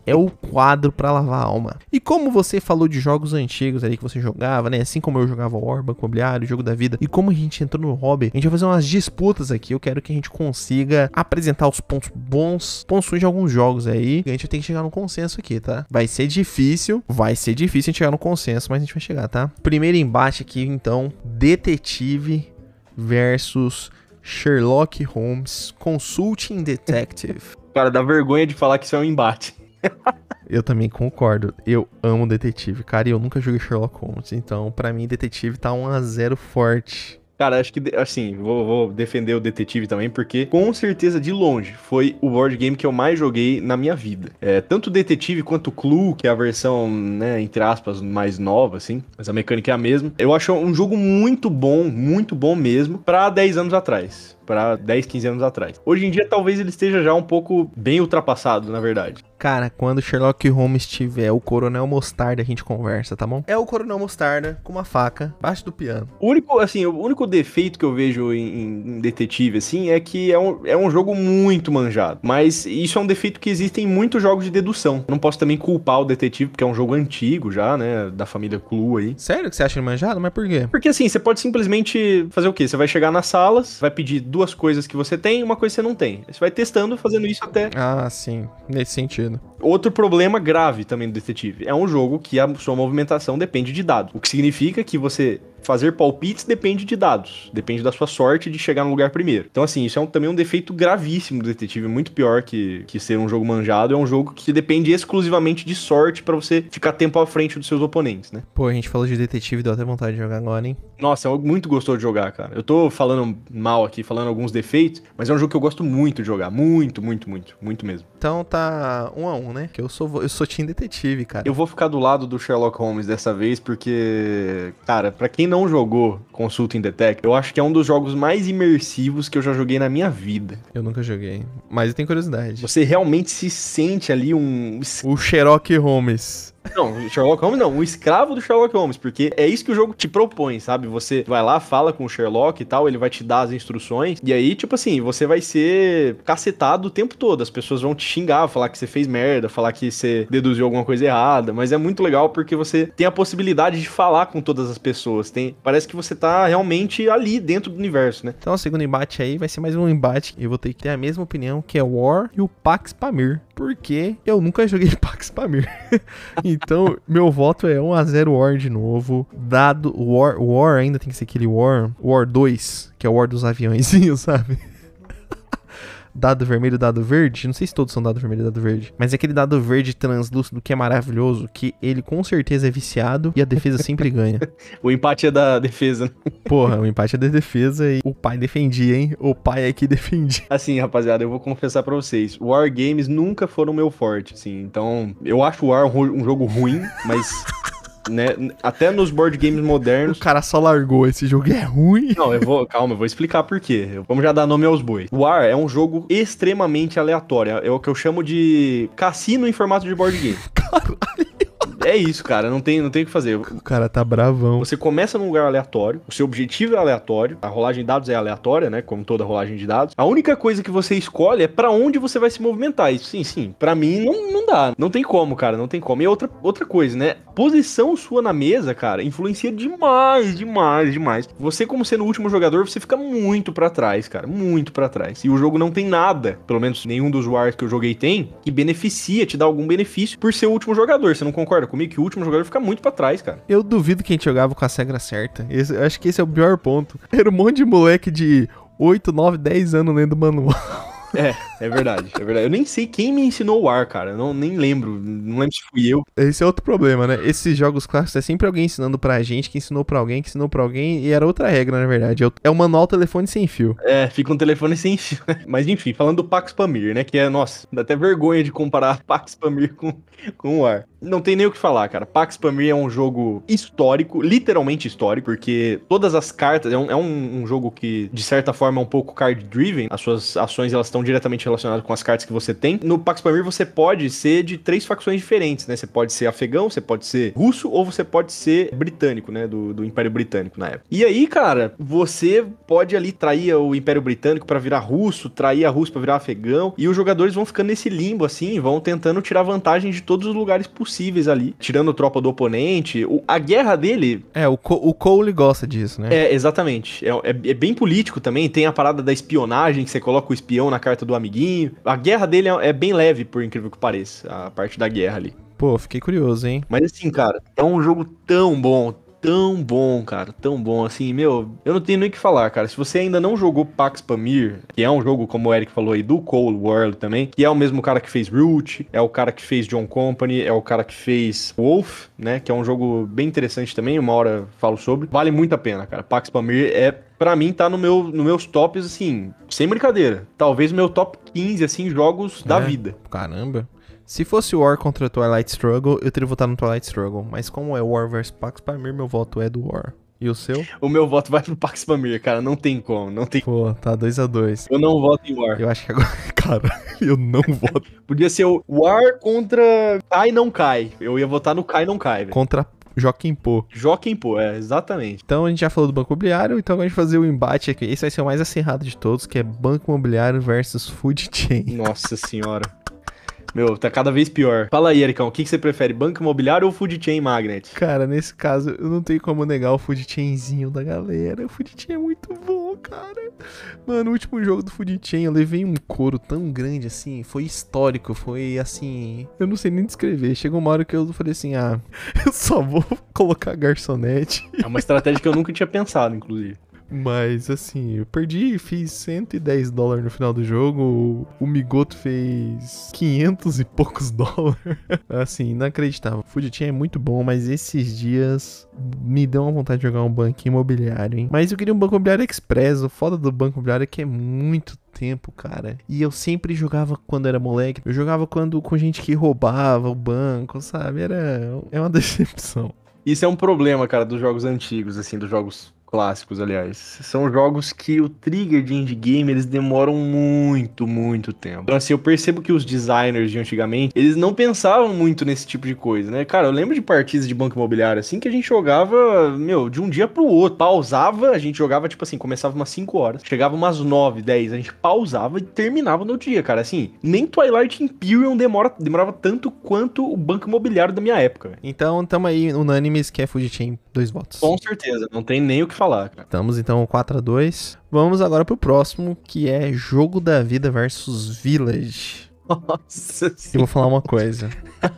É o quadro pra lavar a alma. E como você falou de jogos antigos ali que você jogava, né? Assim como eu jogava War, Banco Imobiliário, Jogo da Vida. E como a gente entrou no hobby, a gente vai fazer umas disputas aqui. Eu quero que a gente consiga apresentar os pontos bons, pontos ruins de alguns jogos aí. E a gente tem que chegar num consenso aqui, tá? Vai ser difícil a gente chegar num consenso, mas a gente vai chegar, tá? Primeiro embate aqui, então. Detetive versus Sherlock Holmes Consulting Detective. Cara, dá vergonha de falar que isso é um embate. Eu também concordo. Eu amo detetive, cara, e eu nunca joguei Sherlock Holmes. Então, pra mim, detetive tá 1-0 forte. Cara, acho que, assim, vou defender o Detetive também, porque com certeza, de longe, foi o board game que eu mais joguei na minha vida. Tanto o Detetive quanto o Clue, que é a versão, né, entre aspas, mais nova, assim, mas a mecânica é a mesma. Eu acho um jogo muito bom mesmo, pra 10 anos atrás. Pra 10, 15 anos atrás. Hoje em dia, talvez ele esteja já um pouco bem ultrapassado, na verdade. Cara, quando Sherlock Holmes tiver o Coronel Mostarda, a gente conversa, tá bom? É o Coronel Mostarda com uma faca embaixo do piano. O único defeito que eu vejo em Detetive, assim, é que é um jogo muito manjado. Mas isso é um defeito que existe em muitos jogos de dedução. Não posso também culpar o Detetive, porque é um jogo antigo já, né? Da família Clue aí. Sério que você acha ele manjado? Mas por quê? Porque assim, você pode simplesmente fazer o quê? Você vai chegar nas salas, vai pedir duas coisas que você tem e uma coisa que você não tem. Você vai testando, fazendo isso até... Ah, sim. Nesse sentido. Outro problema grave também do Detetive. É um jogo que a sua movimentação depende de dados. O que significa que você fazer palpites depende de dados. Depende da sua sorte de chegar no lugar primeiro. Então, assim, isso é também um defeito gravíssimo do Detetive. Muito pior que ser um jogo manjado. É um jogo que depende exclusivamente de sorte pra você ficar tempo à frente dos seus oponentes, né? Pô, a gente falou de Detetive, deu até vontade de jogar agora, hein? Nossa, é muito gostoso de jogar, cara. Eu tô falando mal aqui, falando alguns defeitos, mas é um jogo que eu gosto muito de jogar. Muito mesmo. Então tá 1-1, né? Que eu sou Team Detetive, cara. Eu vou ficar do lado do Sherlock Holmes dessa vez, porque, cara, pra quem não jogou Consulting Detective, eu acho que é um dos jogos mais imersivos que eu já joguei na minha vida. Eu nunca joguei, mas eu tenho curiosidade. Você realmente se sente ali O Sherlock Holmes. Não, o Sherlock Holmes não, o escravo do Sherlock Holmes, porque é isso que o jogo te propõe, sabe? Você vai lá, fala com o Sherlock e tal, ele vai te dar as instruções, e aí, tipo assim, você vai ser cacetado o tempo todo, as pessoas vão te xingar, falar que você fez merda, falar que você deduziu alguma coisa errada, mas é muito legal porque você tem a possibilidade de falar com todas as pessoas, parece que você tá realmente ali dentro do universo, né? Então o segundo embate aí vai ser mais um embate, eu vou ter que ter a mesma opinião, que é War e o Pax Pamir, porque eu nunca joguei Pax Pamir. Então, meu voto é 1-0 War de novo. Dado War ainda tem que ser aquele War 2, que é o War dos aviãozinhos, sabe? Dado vermelho, dado verde. Não sei se todos são dado vermelho e dado verde. Mas é aquele dado verde translúcido que é maravilhoso, que ele com certeza é viciado e a defesa sempre ganha. O empate é da defesa, né? Porra, o empate é da defesa e o pai defendia, hein? O pai é que defendia. Assim, rapaziada, eu vou confessar pra vocês. War Games nunca foram meu forte, assim. Então, eu acho o War um jogo ruim, mas... né, até nos board games modernos... O cara só largou, esse jogo é ruim. Não, eu vou explicar por quê. Vamos já dar nome aos bois. War é um jogo extremamente aleatório. É o que eu chamo de cassino em formato de board game. Caralho. É isso, cara, não tem o que fazer. O cara tá bravão. Você começa num lugar aleatório, o seu objetivo é aleatório, a rolagem de dados é aleatória, né, como toda rolagem de dados. A única coisa que você escolhe é pra onde você vai se movimentar. Isso, sim, pra mim não dá. Não tem como, cara, não tem como. E outra coisa, né, posição sua na mesa, cara, influencia demais. Você, como sendo o último jogador, você fica muito pra trás, cara, muito pra trás. E o jogo não tem nada, pelo menos nenhum dos Wars que eu joguei tem, que beneficia, te dá algum benefício por ser o último jogador. Você não concorda comigo que o último jogador fica muito pra trás, cara? Eu duvido que a gente jogava com a regra certa. Eu acho que esse é o pior ponto. Era um monte de moleque de 8, 9, 10 anos lendo manual. É verdade. Eu nem sei quem me ensinou o War, cara. Eu nem lembro. Não lembro se fui eu. Esse é outro problema, né? Esses jogos clássicos é sempre alguém ensinando pra gente, que ensinou pra alguém, e era outra regra, na verdade. É o manual telefone sem fio. Fica um telefone sem fio. Mas enfim, falando do Pax Pamir, né? Que nossa, dá até vergonha de comparar Pax Pamir com o War. Não tem nem o que falar, cara. Pax Pamir é um jogo histórico, literalmente histórico, porque todas as cartas... É um jogo que, de certa forma, é um pouco card-driven. As suas ações, elas estão diretamente relacionadas com as cartas que você tem. No Pax Pamir, você pode ser de 3 facções diferentes, né? Você pode ser afegão, você pode ser russo, ou você pode ser britânico, né? Do Império Britânico, na época. E aí, cara, você pode ali trair o Império Britânico pra virar russo, trair a Rússia pra virar afegão, e os jogadores vão ficando nesse limbo, assim, vão tentando tirar vantagem de todos os lugares possíveis ali, tirando a tropa do oponente. A guerra dele... O Cole gosta disso, né? Exatamente. É bem político também, tem a parada da espionagem, que você coloca o espião na carta do amiguinho. A guerra dele é bem leve, por incrível que pareça, a parte da guerra ali. Pô, fiquei curioso, hein? Mas assim, cara, é um jogo tão bom, cara, tão bom, assim, meu, eu não tenho nem o que falar, cara. Se você ainda não jogou Pax Pamir, que é um jogo, como o Eric falou aí, do Cold World também, que é o mesmo cara que fez Root, é o cara que fez John Company, é o cara que fez Wolf, né, que é um jogo bem interessante também, uma hora falo sobre, vale muito a pena, cara. Pax Pamir pra mim tá no meus tops, assim, sem brincadeira. Talvez o meu top 15, assim, jogos da vida. Caramba. Se fosse War contra Twilight Struggle, eu teria votado no Twilight Struggle. Mas como é War vs Pax Pamir, meu voto é do War. E o seu? O meu voto vai pro Pax Pamir, cara. Não tem como, não tem. Pô, tá 2-2. Eu não voto em War. Eu acho que agora... Cara, eu não voto. Podia ser o War contra Cai Não Cai. Eu ia votar no Cai Não Cai, velho. Contra Joaquim Pô. Joaquim Pô, exatamente. Então a gente já falou do Banco Imobiliário, então agora a gente vai fazer o embate aqui. Esse vai ser o mais acirrado de todos, que é Banco Imobiliário versus Food Chain. Nossa senhora. Meu, tá cada vez pior. Fala aí, Ericão, o que você prefere, Banco Imobiliário ou Food Chain Magnet? Cara, nesse caso, eu não tenho como negar o Food Chainzinho da galera. O Food Chain é muito bom, cara. Mano, o último jogo do Food Chain, eu levei um couro tão grande assim, foi histórico, foi assim... Eu não sei nem descrever. Chegou uma hora que eu falei assim, eu só vou colocar garçonete. É uma estratégia que eu nunca tinha pensado, inclusive. Mas, assim, eu perdi, fiz $110 no final do jogo, o Migoto fez 500 e poucos dólares. Assim, inacreditável. O Food Chain é muito bom, mas esses dias me deu uma vontade de jogar um banco imobiliário, hein? Mas eu queria um banco imobiliário express. O foda do banco imobiliário é que é muito tempo, cara. E eu sempre jogava quando era moleque. Eu jogava com gente que roubava o banco, sabe? É uma decepção. Isso é um problema, cara, dos jogos antigos, assim, dos jogos clássicos, aliás. São jogos que o trigger de endgame, eles demoram muito, muito tempo. Então, assim, eu percebo que os designers de antigamente, eles não pensavam muito nesse tipo de coisa, né? Cara, eu lembro de partidas de banco imobiliário, assim, que a gente jogava, de um dia pro outro. Pausava, a gente jogava, tipo assim, começava umas 5 horas, chegava umas 9, 10, a gente pausava e terminava no dia, cara. Assim, nem Twilight Imperium demorava tanto quanto o banco imobiliário da minha época, véio. Então, tamo aí unânimes que é Food Chain, 2 votos. Com certeza, não tem nem o que falar, cara. Estamos então 4-2. Vamos agora pro próximo, que é Jogo da Vida versus Village. Nossa senhora. Eu vou falar uma coisa.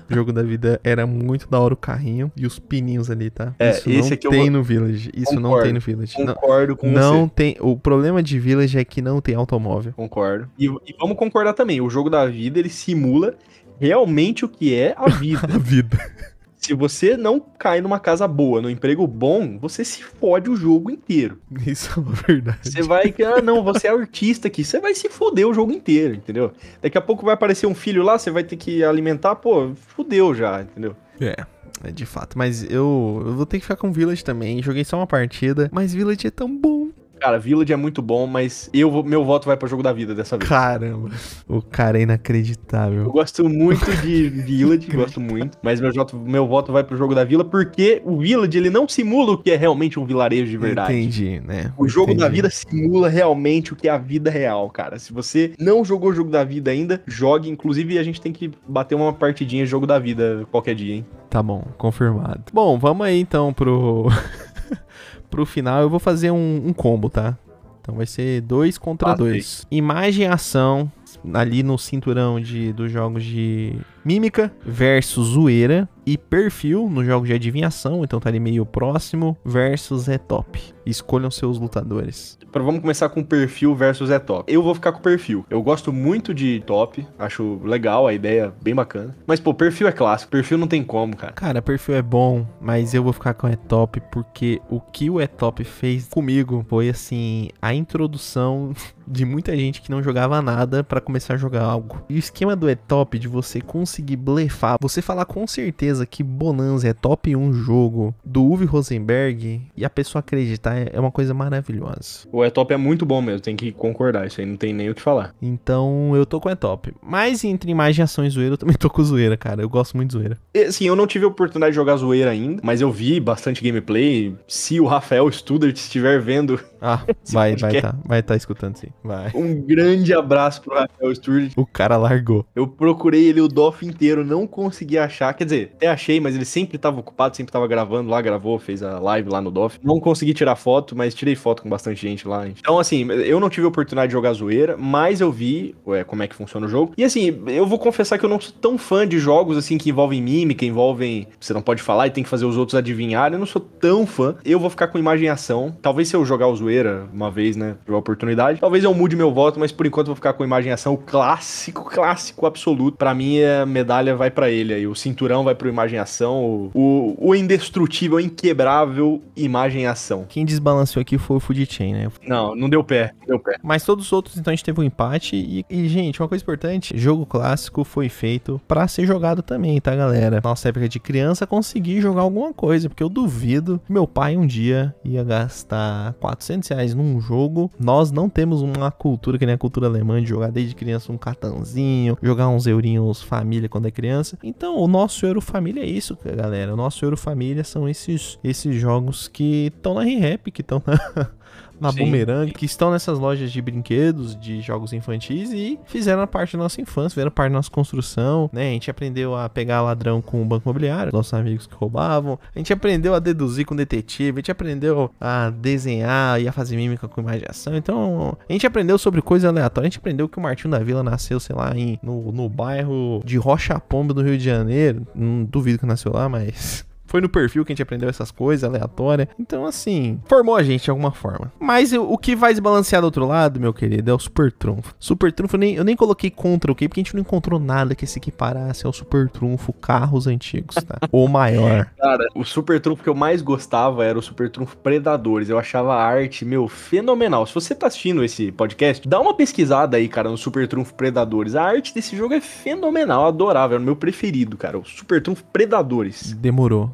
Jogo da Vida era muito da hora o carrinho e os pininhos ali, tá? Isso esse não aqui tem no Village. Isso não tem no Village. Concordo com não você. Tem. O problema de Village é que não tem automóvel. Concordo. E vamos concordar também. O Jogo da Vida, ele simula realmente o que é a vida. A vida. Se você não cai numa casa boa, num emprego bom, você se fode o jogo inteiro. Isso é uma verdade. Você vai... não, você é artista aqui. Você vai se foder o jogo inteiro, entendeu? Daqui a pouco vai aparecer um filho lá, você vai ter que alimentar. Pô, fudeu já, entendeu? É de fato. Mas eu vou ter que ficar com Village também. Joguei só uma partida, mas Village é tão bom. Cara, Village é muito bom, mas meu voto vai pro Jogo da Vida dessa vez. Caramba, o cara é inacreditável. Eu gosto muito de Village, gosto muito, mas meu voto vai pro Jogo da Vila, porque o Village, ele não simula o que é realmente um vilarejo de verdade. Entendi, né? O Jogo da Vida simula realmente o que é a vida real, cara. Se você não jogou o Jogo da Vida ainda, jogue. Inclusive, a gente tem que bater uma partidinha de Jogo da Vida qualquer dia, hein? Tá bom, confirmado. Bom, vamos aí então pro final. Eu vou fazer um combo, tá? Então vai ser 2 contra 2. Imagem e ação ali no cinturão dos jogos de mímica versus zoeira. E perfil nos jogos de adivinhação, então tá ali meio próximo, versus top. Escolham seus lutadores. Vamos começar com perfil versus top. Eu vou ficar com perfil. Eu gosto muito de top, acho legal, a ideia bem bacana. Mas, pô, perfil é clássico, perfil não tem como, cara. Cara, perfil é bom, mas eu vou ficar com o top porque o que o top fez comigo foi, assim, a introdução de muita gente que não jogava nada pra começar a jogar algo. E o esquema do top de você conseguir blefar, você falar com certeza que Bonanza é top 1 jogo do Uwe Rosenberg e a pessoa acreditar é uma coisa maravilhosa. O top é muito bom mesmo, tem que concordar, isso aí não tem nem o que falar. Então eu tô com o top. Mas entre imagem, ação e zoeira, eu também tô com zoeira, cara. Eu gosto muito de zoeira. Sim, eu não tive a oportunidade de jogar zoeira ainda, mas eu vi bastante gameplay. Se o Rafael Studart estiver vendo... vai tá escutando sim. Vai. Um grande abraço pro Rafael Studart. O cara largou. Eu procurei ele o DOF inteiro, não consegui achar. Quer dizer, até achei, mas ele sempre tava ocupado, sempre tava gravando lá, gravou, fez a live lá no DOF. Não consegui tirar foto, mas tirei foto com bastante gente lá. Então, assim, eu não tive a oportunidade de jogar zoeira, mas eu vi como é que funciona o jogo. E, assim, eu vou confessar que eu não sou tão fã de jogos, assim, que envolvem mímica, envolvem... Você não pode falar e tem que fazer os outros adivinharem. Eu não sou tão fã. Eu vou ficar com imagem e ação. Talvez se eu jogar o zoeira uma vez, né, tiver a oportunidade, talvez eu mude meu voto, mas por enquanto eu vou ficar com imagem e ação. O clássico absoluto. Pra mim, a medalha vai pra ele aí. O cinturão vai pro imagem e ação, o indestrutível, inquebrável imagem e ação. Quem desbalanceou aqui foi o Food Chain, né? Não deu pé, Mas todos os outros, então, a gente teve um empate. E, gente, uma coisa importante: jogo clássico foi feito pra ser jogado também, tá, galera? Nossa época de criança, consegui jogar alguma coisa, porque eu duvido que meu pai um dia ia gastar R$400 num jogo. Nós não temos uma cultura que nem a cultura alemã de jogar desde criança um catanzinho, jogar uns eurinhos família quando é criança. Então, o nosso Euro Família é isso, galera. O nosso Euro Família são esses jogos que estão na ReHap, que estão na Boomerang, que estão nessas lojas de brinquedos, de jogos infantis e fizeram parte da nossa infância, fizeram parte da nossa construção, né? A gente aprendeu a pegar ladrão com o banco imobiliário, nossos amigos que roubavam, a gente aprendeu a deduzir com detetive, a gente aprendeu a desenhar e a fazer mímica com imaginação. Então, a gente aprendeu sobre coisas aleatórias, a gente aprendeu que o Martinho da Vila nasceu, sei lá, no bairro de Rocha Pomba do Rio de Janeiro. Não duvido que nasceu lá, mas... foi no perfil que a gente aprendeu essas coisas aleatórias. Então, assim, formou a gente de alguma forma. Mas o que vai desbalancear do outro lado, meu querido, é o Super Trunfo. Super Trunfo, eu nem coloquei contra o quê? Porque a gente não encontrou nada que se equiparasse ao Super Trunfo carros antigos, tá? Ou maior. Cara, o Super Trunfo que eu mais gostava era o Super Trunfo Predadores. Eu achava a arte, fenomenal. Se você tá assistindo esse podcast, dá uma pesquisada aí, cara, no Super Trunfo Predadores. A arte desse jogo é fenomenal, eu adorava, era o meu preferido, cara. O Super Trunfo Predadores. Demorou.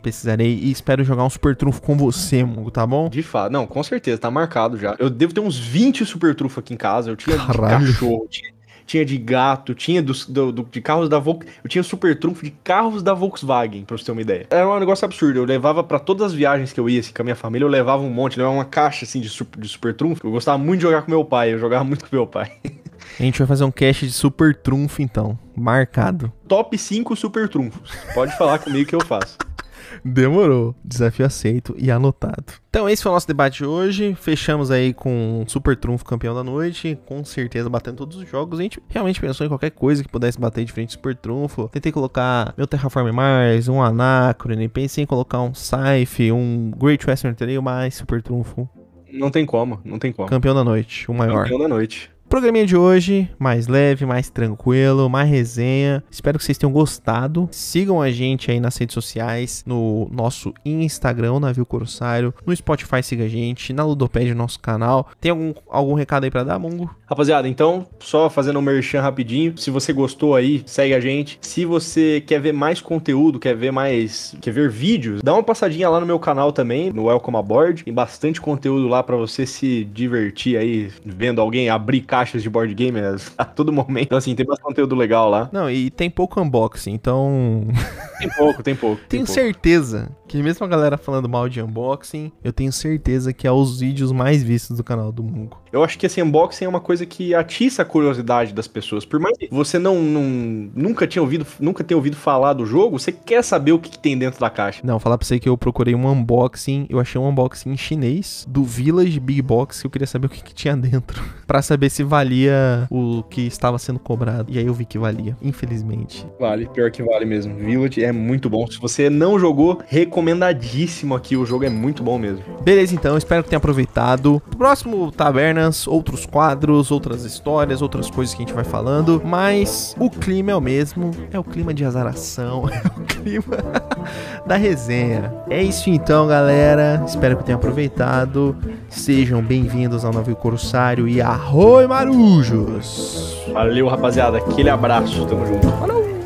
Pesquisarei e espero jogar um Super Trunfo com você, Mungo, tá bom? De fato, não, com certeza, tá marcado já. Eu devo ter uns 20 Super Trunfo aqui em casa. Eu tinha de cachorro, tinha de gato, tinha de carros da Volkswagen. Eu tinha Super Trunfo de carros da Volkswagen, pra você ter uma ideia. Era um negócio absurdo. Eu levava pra todas as viagens que eu ia, assim, com a minha família, eu levava um monte, levava uma caixa, assim, de Super Trunfo. Eu gostava muito de jogar com meu pai, eu jogava muito com meu pai. A gente vai fazer um cast de Super Trunfo, então. Marcado. Top 5 Super Trunfos. Pode falar comigo que eu faço. Demorou. Desafio aceito e anotado. Então esse foi o nosso debate de hoje. Fechamos aí com Super Trunfo campeão da noite. Com certeza batendo todos os jogos. A gente realmente pensou em qualquer coisa que pudesse bater de frente Super Trunfo. Tentei colocar meu Terraform Mars, um Anacrone. Pensei em colocar um Scythe, um Great Western Trail, mas Super Trunfo. Não tem como. Campeão da noite, o maior. Campeão da noite. Programinha de hoje, mais leve, mais tranquilo, mais resenha. Espero que vocês tenham gostado. Sigam a gente aí nas redes sociais, no nosso Instagram, Navio Corsário. No Spotify siga a gente, na Ludopédia, nosso canal. Tem algum recado aí pra dar, Mungo? Rapaziada, então, só fazendo um merchan rapidinho. Se você gostou aí, segue a gente. Se você quer ver mais conteúdo, quer ver vídeos, dá uma passadinha lá no meu canal também, no Welcome Aboard. Tem bastante conteúdo lá pra você se divertir aí, vendo alguém abrir caixas de board game a todo momento. Então, assim, tem bastante conteúdo legal lá. Não, e tem pouco unboxing, então... Tem pouco. Tenho certeza que mesmo a galera falando mal de unboxing, eu tenho certeza que é os vídeos mais vistos do canal do Mungo. Eu acho que esse unboxing é uma coisa que atiça a curiosidade das pessoas. Por mais que você nunca tenha ouvido falar do jogo, você quer saber o que tem dentro da caixa. Não, falar pra você que eu procurei um unboxing, eu achei um unboxing em chinês do Village Big Box, que eu queria saber o que tinha dentro, pra saber se valia o que estava sendo cobrado. E aí eu vi que valia, infelizmente. Vale, pior que vale mesmo. Village é muito bom. Se você não jogou, recomendadíssimo aqui. O jogo é muito bom mesmo. Beleza, então, espero que tenha aproveitado. Próximo Tabernas, outros quadros, outras histórias, outras coisas que a gente vai falando, mas o clima é o mesmo, é o clima de azaração, é o clima da resenha. É isso então, galera, espero que tenham aproveitado. Sejam bem-vindos ao Navio Corsário e arroi marujos! Valeu, rapaziada, aquele abraço, tamo junto. Falou!